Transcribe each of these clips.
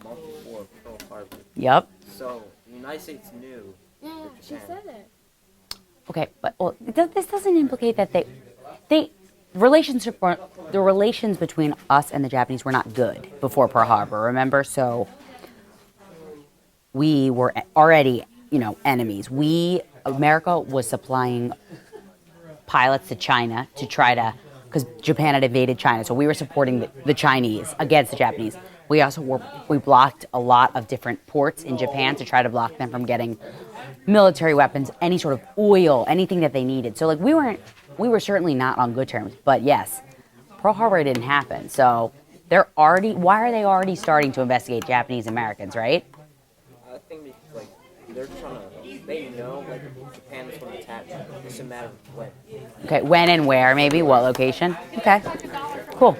month before Pearl Harbor. Yep. So the United States knew. Yeah, she said it. Okay, but this doesn't implicate that the relations between us and the Japanese were not good before Pearl Harbor. Remember, so we were already, enemies. America was supplying pilots to China to try to, because Japan had invaded China, so we were supporting the Chinese against the Japanese. We blocked a lot of different ports in Japan to try to block them from getting military weapons, any sort of oil, anything that they needed. So we were certainly not on good terms. But yes, Pearl Harbor didn't happen. So why are they already starting to investigate Japanese Americans, right? I think because they're trying to, they know Japan is going to attack. It's a matter of when. Okay, when and where, maybe what location? Okay, cool.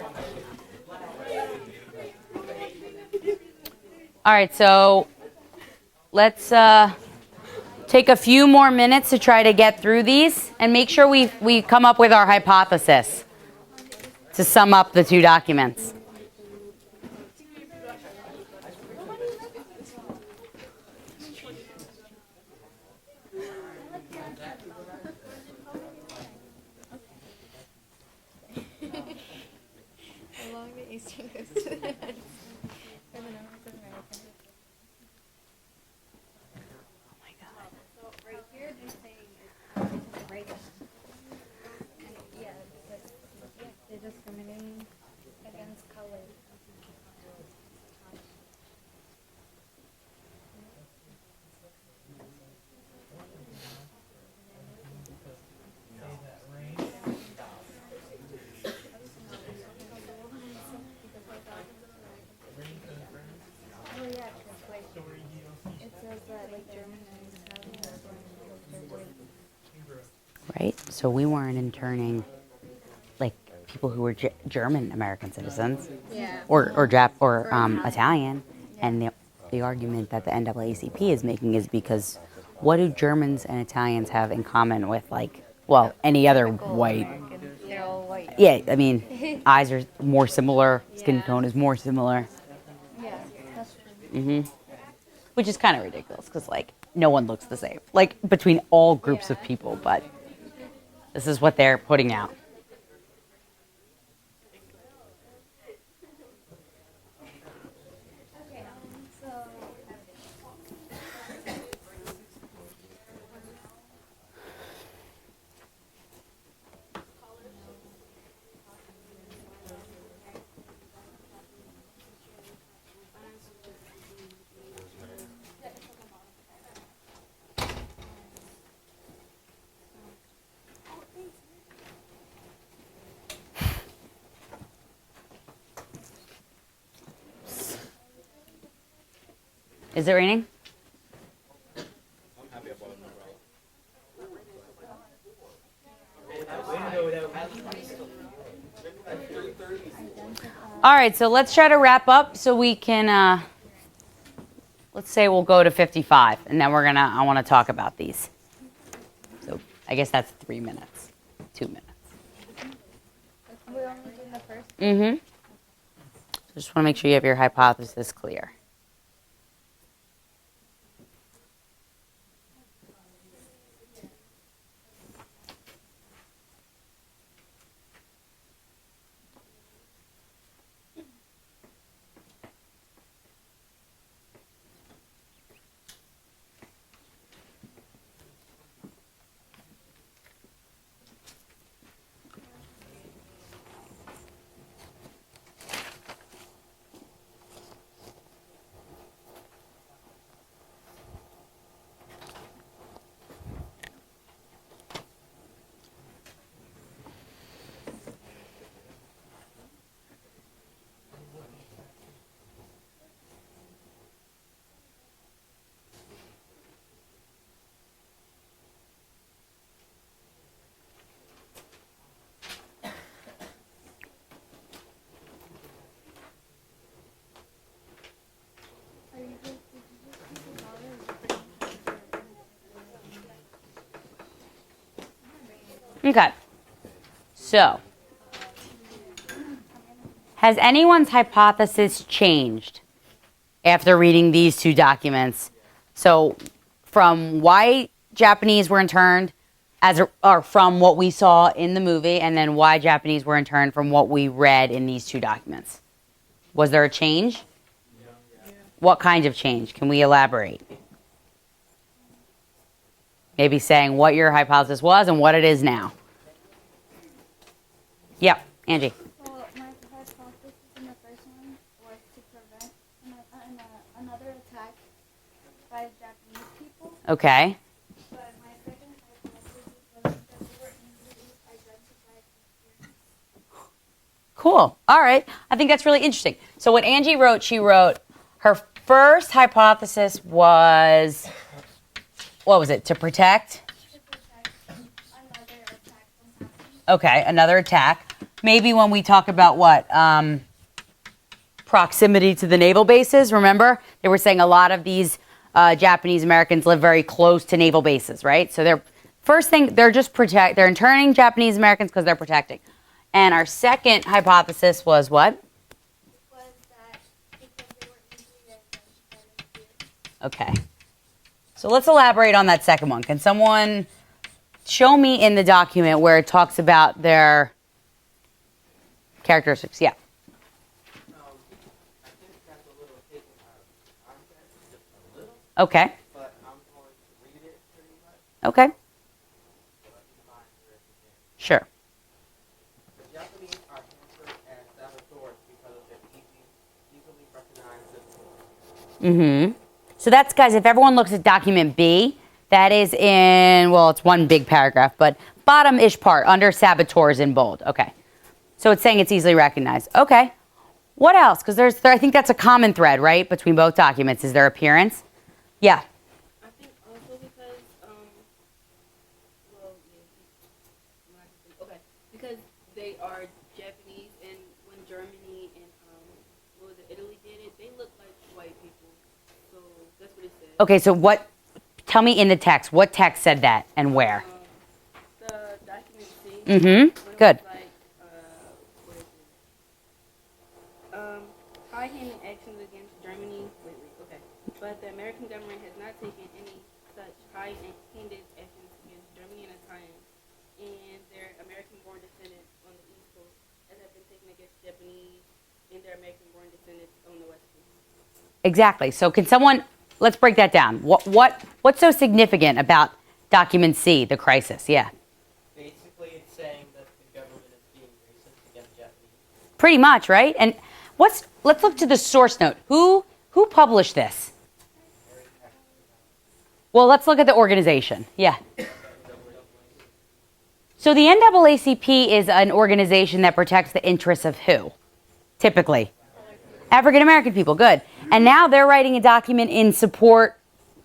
All right, so let's take a few more minutes to try to get through these and make sure we come up with our hypothesis to sum up the two documents. Along the eastern coast of the United States, for the North American. Oh my God. So right here they're saying it's right now. And they're discriminating against color. Oh yeah, 'cause it says that German and Italian are going to Right? So we weren't interning people who were German American citizens, or Italian, and the argument that the NAACP is making is because what do Germans and Italians have in common with any other white? They're all white. Yeah, I mean, eyes are more similar, skin tone is more similar. Yeah, that's true. Which is kind of ridiculous because no one looks the same, between all groups of people, but this is what they're putting out. Is it raining? All right, so let's try to wrap up so we can, let's say we'll go to 55, and then I want to talk about these. So I guess that's 3 minutes, 2 minutes. We only did the first. So just want to make sure you have your hypothesis clear. Okay. So, has anyone's hypothesis changed after reading these two documents. So from why Japanese were interned or from what we saw in the movie, and then why Japanese were interned from what we read in these two documents. Was there a change? What kind of change? Can we elaborate? Maybe saying what your hypothesis was and what it is now. Yep, Angie. Well, my hypothesis in the first one was to prevent another attack by Japanese people. Okay. But my second hypothesis was that they were easily identified as Europeans. Cool. All right. I think that's really interesting. So what Angie wrote, she wrote her first hypothesis was, what was it? To protect? To protect another attack from happening. Okay, another attack. Maybe when we talk about what? Proximity to the naval bases, remember? They were saying a lot of these Japanese Americans live very close to naval bases, right? So they're, first thing, they're interning Japanese Americans because they're protecting. And our second hypothesis was what? Was that because they were easily identified as Europeans. Okay. So let's elaborate on that second one. Can someone show me in the document where it talks about their characteristics? Yeah. I think that's a little taken out of context, just a little, Okay. but I'm going to read it pretty much. Okay. So let me find where it begins. Sure. The Japanese are hampered as saboteurs because of their easily recognized systems. So that's, guys, if everyone looks at document B, that is in, well, it's one big paragraph, but bottom-ish part, under saboteurs in bold. Okay. So it's saying it's easily recognized. Okay. What else? Because I think that's a common thread, right, between both documents, is their appearance. Yeah. I think also because, okay, because they are Japanese, and when Germany and, what was it, Italy did it, they look like white people. So that's what it said. Okay, so tell me in the text, what text said that and where? The document C. Good. Like, what is it? High-handed actions against Germany. Okay. But the American government has not taken any such high-handed actions against Germany and Italian and their American-born descendants on the East Coast as have been taken against Japanese and their American-born descendants on the West Coast. Exactly. So can someone, let's break that down. What's so significant about document C, the crisis? Yeah. Basically, it's saying that the government is being racist against Japanese. Pretty much, right? And let's look to the source note. Who published this? Well, let's look at the organization. Yeah. So the NAACP is an organization that protects the interests of who? Typically. African American people. Good. And now they're writing a document in support,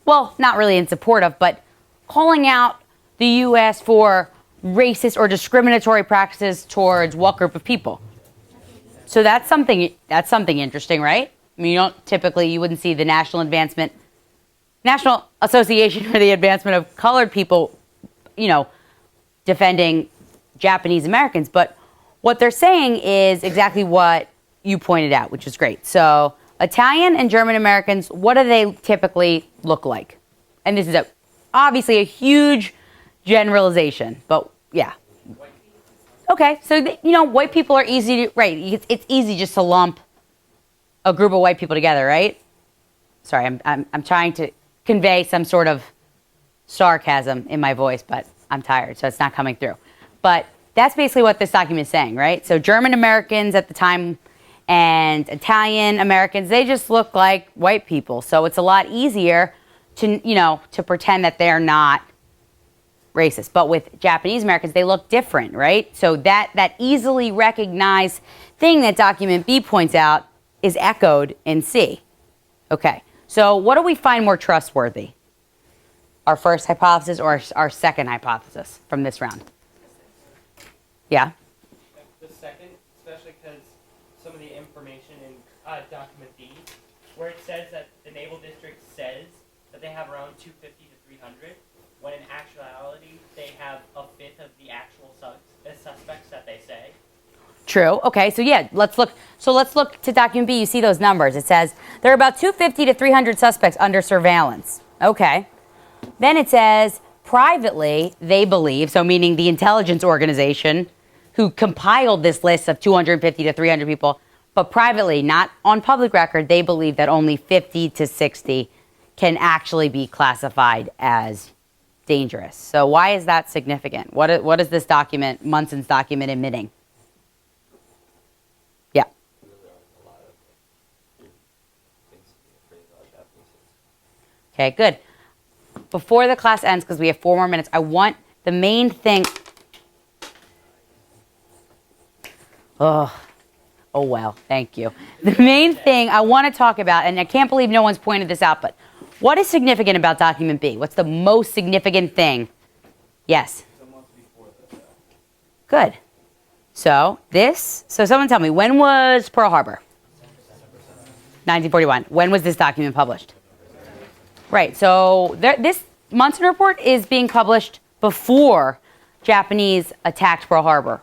well, not really in support of, but calling out the U.S. for racist or discriminatory practices towards what group of people? So that's something interesting, right? I mean, you wouldn't see the National Association for the Advancement of Colored People, defending Japanese Americans. But what they're saying is exactly what you pointed out, which is great. So Italian and German Americans, what do they typically look like? And this is obviously a huge generalization, but yeah. Okay, so white people are easy to, right, it's easy just to lump a group of white people together, right? Sorry, I'm trying to convey some sort of sarcasm in my voice, but I'm tired, so it's not coming through. But that's basically what this document is saying, right? So German Americans at the time and Italian Americans, they just look like white people. So it's a lot easier to pretend that they're not racist. But with Japanese Americans, they look different, right? So that easily recognized thing that document B points out is echoed in C. Okay, so what do we find more trustworthy? Our first hypothesis or our second hypothesis from this round? Yeah? The second, especially because some of the information in document B, where it says that the Naval District says that they have around 250 to 300, when in actuality they have a fifth of the actual suspects that they say. True. Okay, so yeah, let's look. So let's look to document B. You see those numbers. It says there are about 250 to 300 suspects under surveillance. Okay. Then it says privately they believe, so meaning the intelligence organization who compiled this list of 250 to 300 people, but privately, not on public record, they believe that only 50 to 60 can actually be classified as dangerous. So why is that significant? What is this document, Munson's document, admitting? Yeah. Okay, good. Before the class ends, because we have 4 more minutes, I want the main thing. Oh well, thank you. The main thing I want to talk about, and I can't believe no one's pointed this out, but what is significant about document B? What's the most significant thing? Yes. Good. So someone tell me, when was Pearl Harbor? 1941. When was this document published? Right, so this Munson report is being published before Japanese attacked Pearl Harbor.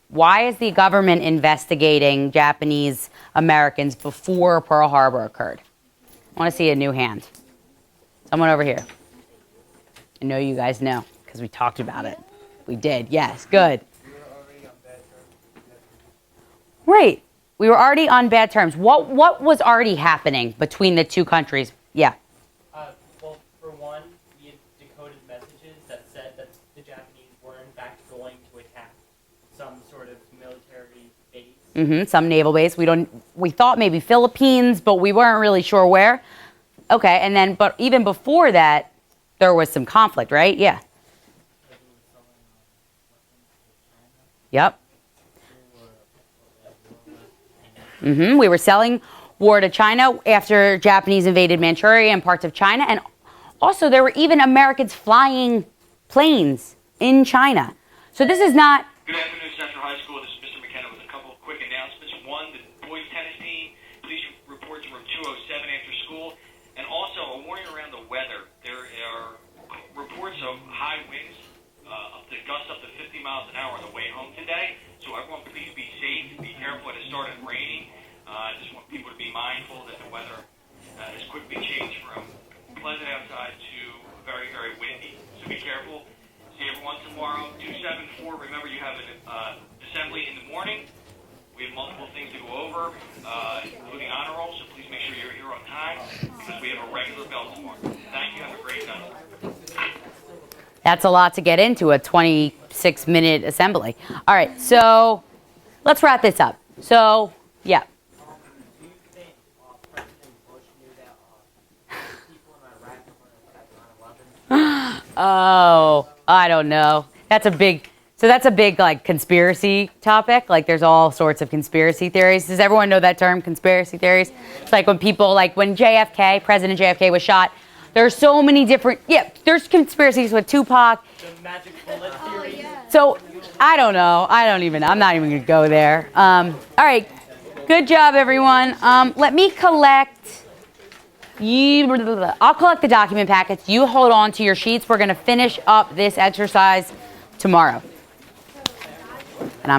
Why is the government investigating Japanese Americans before Pearl Harbor occurred? I want to see a new hand. Someone over here. I know you guys know because we talked about it. We did, yes, good. Right, we were already on bad terms. What was already happening between the two countries? Yeah. Well, for one, we had decoded messages that said that the Japanese were in fact going to attack some sort of military base. Some naval base. We thought maybe Philippines, but we weren't really sure where. Okay, and then, but even before that, there was some conflict, right? Yeah. Yep. We were selling war to China after Japanese invaded Manchuria and parts of China. And also there were even Americans flying planes in China. So this is not... Good afternoon, Central High School. This is Mr. McKenna with a couple of quick announcements. One, the boys tennis team, please report to room 207 after school. And also, a warning around the weather. There are reports of high winds, gusts up to 50 miles an hour on the way home today. So everyone please be safe. Be careful. It has started raining. I just want people to be mindful that the weather has quickly changed from pleasant outside to very, very windy. So be careful. See everyone tomorrow, 274. Remember, you have an assembly in the morning. We have multiple things to go over, including honor roll, so please make sure you're here on time because we have a regular bell tomorrow. Thank you. Have a great night. That's a lot to get into, a 26-minute assembly. All right, so let's wrap this up. So, yeah. Do you think President Bush knew that people in Iraq were going to attack 9/11? Oh, I don't know. That's a big like conspiracy topic. Like there's all sorts of conspiracy theories. Does everyone know that term, conspiracy theories? It's like when people, like when President JFK was shot, there's so many different, there's conspiracies with Tupac. The magic bullet theory. So I don't know. I'm not even going to go there. All right. Good job, everyone. Let me collect. I'll collect the document packets. You hold on to your sheets. We're going to finish up this exercise tomorrow. And I'm